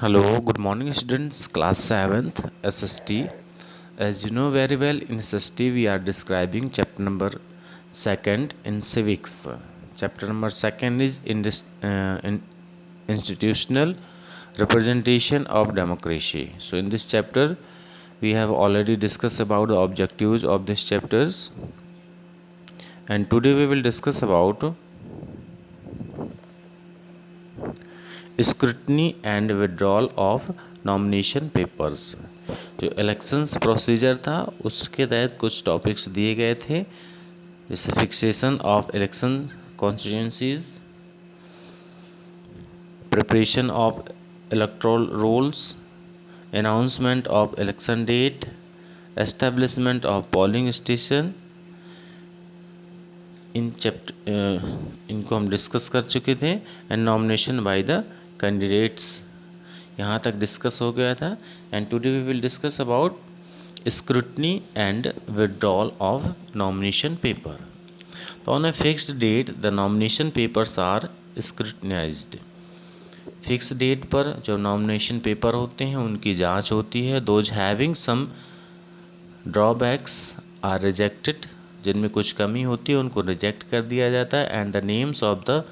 Hello, good morning students, class 7th SST. As you know very well, in SST we are describing chapter number 2nd in civics. Chapter number 2nd is in institutional representation of democracy. So in this chapter we have already discussed about the objectives of this chapters, and today we will discuss about scrutiny and withdrawal of nomination papers. जो elections procedure था उसके तहत कुछ topics दिए गए थे, जैसे fixation of election constituencies, preparation of electoral rolls, announcement of election date, establishment of polling station. इनको हम डिस्कस कर चुके थे। And nomination by the candidates, यहाँ तक डिस्कस हो गया था। And today we will discuss about scrutiny and withdrawal of nomination paper. तो on a fixed date the nomination papers are scrutinized. Fix date पर जो नॉमिनेशन पेपर होते हैं उनकी जांच होती है। Those having some drawbacks are rejected, जिनमें कुछ कमी होती है उनको रिजेक्ट कर दिया जाता है। And the names of the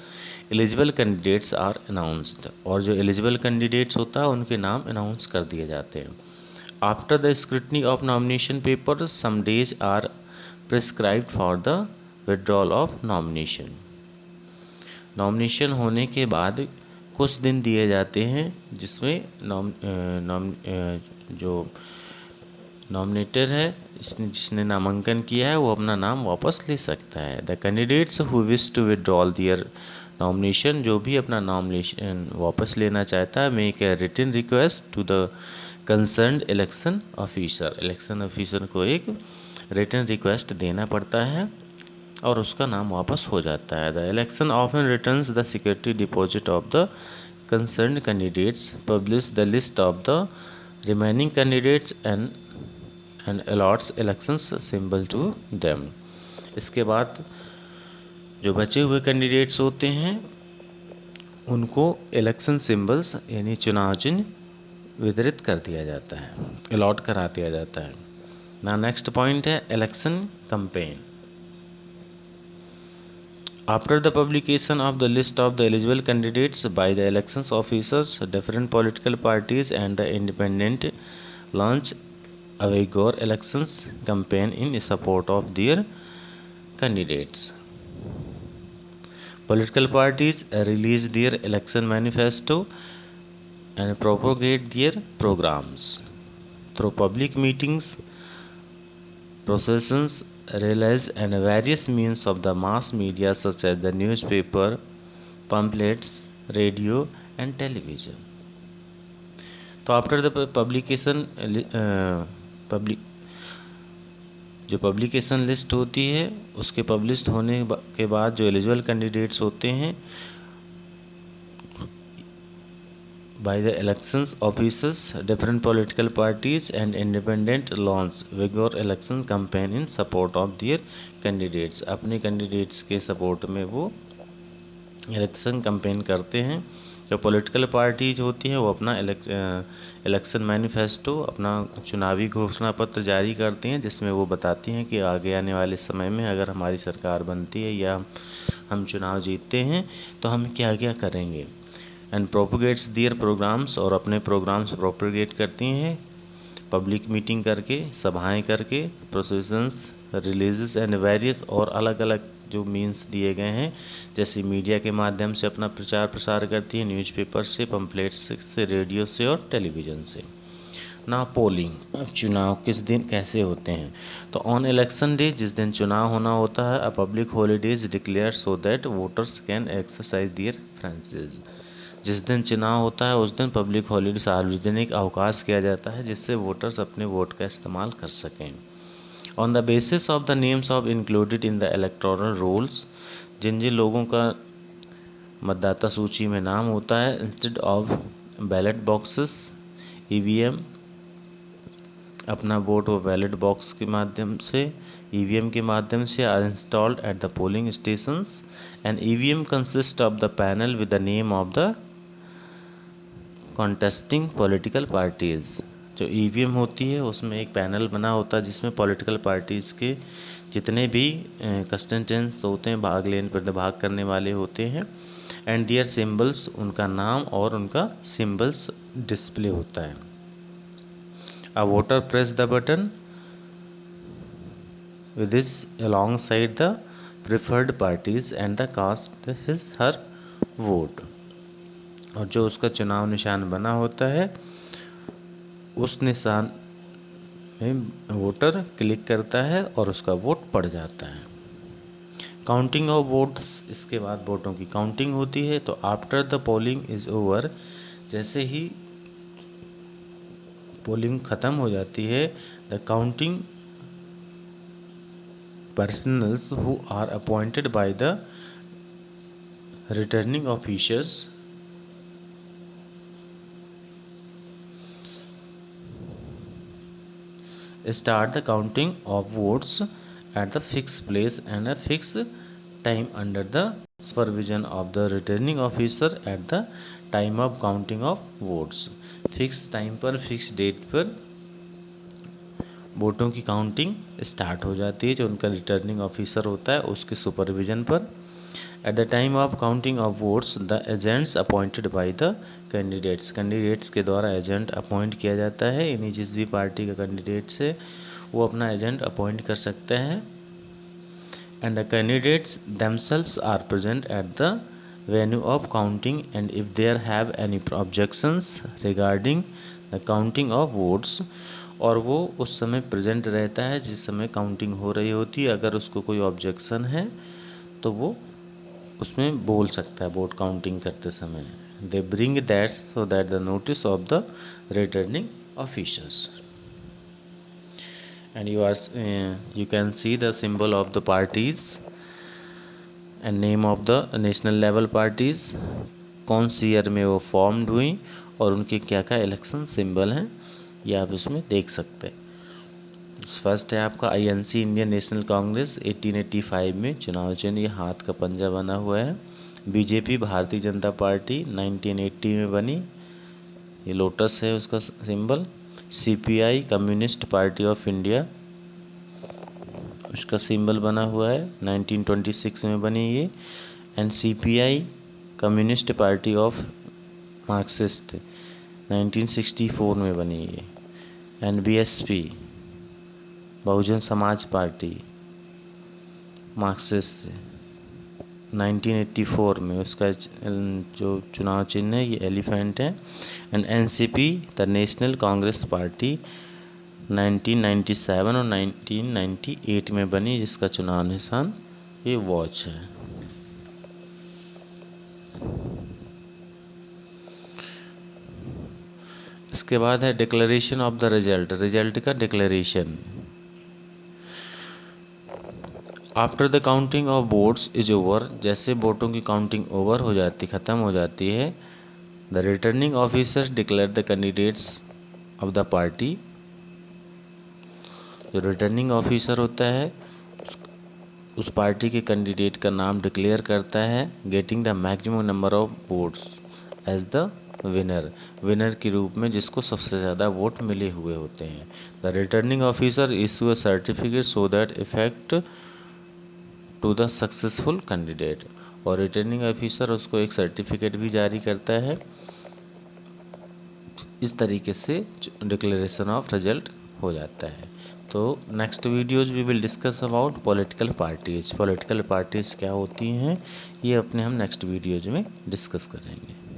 eligible candidates are announced, और जो एलिजिबल कैंडिडेट्स होता है उनके नाम अनाउंस कर दिए जाते हैं। After the scrutiny of nomination paper some days are prescribed for the withdrawal of nomination. Nomination होने के बाद कुछ दिन दिए जाते हैं जिसमें जो नॉमिनेटर है, जिसने नामांकन किया है वो अपना नाम वापस ले सकता है। The candidates who wish to withdrawal their nomination, जो भी अपना नॉमिनेशन वापस लेना चाहता है, make a written request to the concerned election officer. Election officer को एक रिटन रिक्वेस्ट देना पड़ता है और उसका नाम वापस हो जाता है। द इलेक्शन ऑफन returns the security deposit of the concerned candidates, publish the list of the remaining candidates and allots elections symbol to them. इसके बाद जो बचे हुए कैंडिडेट्स होते हैं उनको इलेक्शन सिंबल्स यानी चुनाव चिन्ह वितरित कर दिया जाता है, अलॉट करा दिया जाता है ना। नेक्स्ट पॉइंट है election campaign. After the publication of the list of the eligible candidates bye the elections officers, different political parties and the independent launch a vigorous elections campaign in support of their candidates. Political parties release their election manifesto and propagate their programs through public meetings, processions, rallies and various means of the mass media such as the newspaper, pamphlets, radio and television. तो after the publication जो publication list होती है उसके publish होने के बाद जो eligible candidates होते हैं by the elections officers, different political parties and independent launch vigour election campaign in support of their candidates. अपने कैंडिडेट्स के सपोर्ट में वो इलेक्शन कैंपेन करते हैं। जो पॉलिटिकल पार्टीज होती हैं वो अपना इलेक्शन मैनिफेस्टो, अपना चुनावी घोषणा पत्र जारी करती हैं, जिसमें वो बताती हैं कि आगे आने वाले समय में अगर हमारी सरकार बनती है या हम चुनाव जीतते हैं तो हम क्या क्या करेंगे। एंड प्रोपोगेट्स दियर प्रोग्राम्स, और अपने प्रोग्राम्स प्रोपोगेट करती हैं पब्लिक मीटिंग करके, सभाएं करके, प्रोसेशंस, रिलीजेस एंड वेरियस और अलग अलग जो मीन्स दिए गए हैं, जैसे मीडिया के माध्यम से अपना प्रचार प्रसार करती है, न्यूज़पेपर से, पम्पलेट्स से, रेडियो से और टेलीविज़न से ना। पोलिंग, अब चुनाव किस दिन कैसे होते हैं, तो ऑन इलेक्शन डे, जिस दिन चुनाव होना होता है, a public holidays declare so that voters can exercise their franchise. जिस दिन चुनाव होता है उस दिन पब्लिक हॉलीडे, सार्वजनिक अवकाश किया जाता है, जिससे वोटर्स अपने वोट का इस्तेमाल कर सकें। On the basis of the names of included in the electoral rolls, जिन जिन लोगों का मतदाता सूची में नाम होता है, instead of ballot boxes, EVM, अपना वोट वो बैलेट बॉक्स के माध्यम से, ईवीएम के माध्यम से are installed at the polling stations. And EVM consist of the panel with the name of the contesting political parties. जो ईवीएम होती है उसमें एक पैनल बना होता है जिसमें पॉलिटिकल पार्टीज़ के जितने भी कंस्टिट्यूएंट्स होते हैं, भाग करने वाले होते हैं, एंड दियर सिंबल्स, उनका नाम और उनका सिंबल्स डिस्प्ले होता है। A voter press the button with his alongside the preferred parties and the cast his her vote। और जो उसका चुनाव निशान बना होता है उस निशान में वोटर क्लिक करता है और उसका वोट पड़ जाता है। काउंटिंग ऑफ वोट्स, इसके बाद वोटों की काउंटिंग होती है। तो after the polling is over, जैसे ही पोलिंग ख़त्म हो जाती है, the counting personnels who are appointed by the returning officers start the counting of votes at the fixed place and a fixed time under the supervision of the returning officer at the time of counting of votes। Fix time पर, fix date पर वोटों की counting start हो जाती है, जो उनका returning officer होता है उसके सुपरविजन पर। At the time of counting of votes the agents appointed by the candidates के द्वारा एजेंट अपॉइंट किया जाता है। यानी जिस भी पार्टी का कैंडिडेट्स है वो अपना एजेंट अपॉइंट कर सकते हैं। And the candidates themselves are present at the venue of counting, and if there have any objections regarding the counting of votes, और वो उस समय प्रेजेंट रहता है जिस समय काउंटिंग हो रही होती है। अगर उसको कोई ऑब्जेक्शन है तो वो उसमें बोल सकता है वोट काउंटिंग करते समय। They bring that so that the notice of the returning officers. And you can see the symbol of the parties and name of the national level parties, कौन सी ईयर में वो फॉर्म्ड हुई और उनके क्या क्या इलेक्शन सिंबल हैं, ये आप इसमें देख सकते हैं। फर्स्ट है आपका INC, इंडियन नेशनल कांग्रेस, 1885 में चुनाव चिन्ह ये हाथ का पंजा बना हुआ है। BJP, भारतीय जनता पार्टी, 1980 में बनी, ये लोटस है उसका symbol. CPI, communist party of India, उसका सिंबल बना हुआ है, 1926 में बनी ये। And CPI, communist party of Marxist, 1964 में बनी ये। And BSP, Bahujan Samaj party Marxist, 1984 में, उसका जो चुनाव चिन्ह है ये एलिफेंट है। And NCP, the national Congress party, 1997 और 1998 में बनी, जिसका चुनाव निशान ये वॉच है। इसके बाद है डिक्लेरेशन ऑफ द रिजल्ट का declaration. After the counting of votes is over, जैसे वोटों की काउंटिंग ओवर हो जाती, ख़त्म हो जाती है, the returning officer declare the candidates of the party. जो रिटर्निंग ऑफिसर होता है उस पार्टी के कैंडिडेट का नाम डिक्लेयर करता है, getting the maximum number of votes as the winner के रूप में, जिसको सबसे ज़्यादा वोट मिले हुए होते हैं। The returning officer issue a certificate so that effect to the successful candidate, और रिटर्निंग ऑफिसर उसको एक सर्टिफिकेट भी जारी करता है। इस तरीके से डिक्लेरेशन ऑफ रिजल्ट हो जाता है। तो next videos we will discuss about political parties क्या होती हैं, ये अपने हम नेक्स्ट वीडियोज में डिस्कस करेंगे।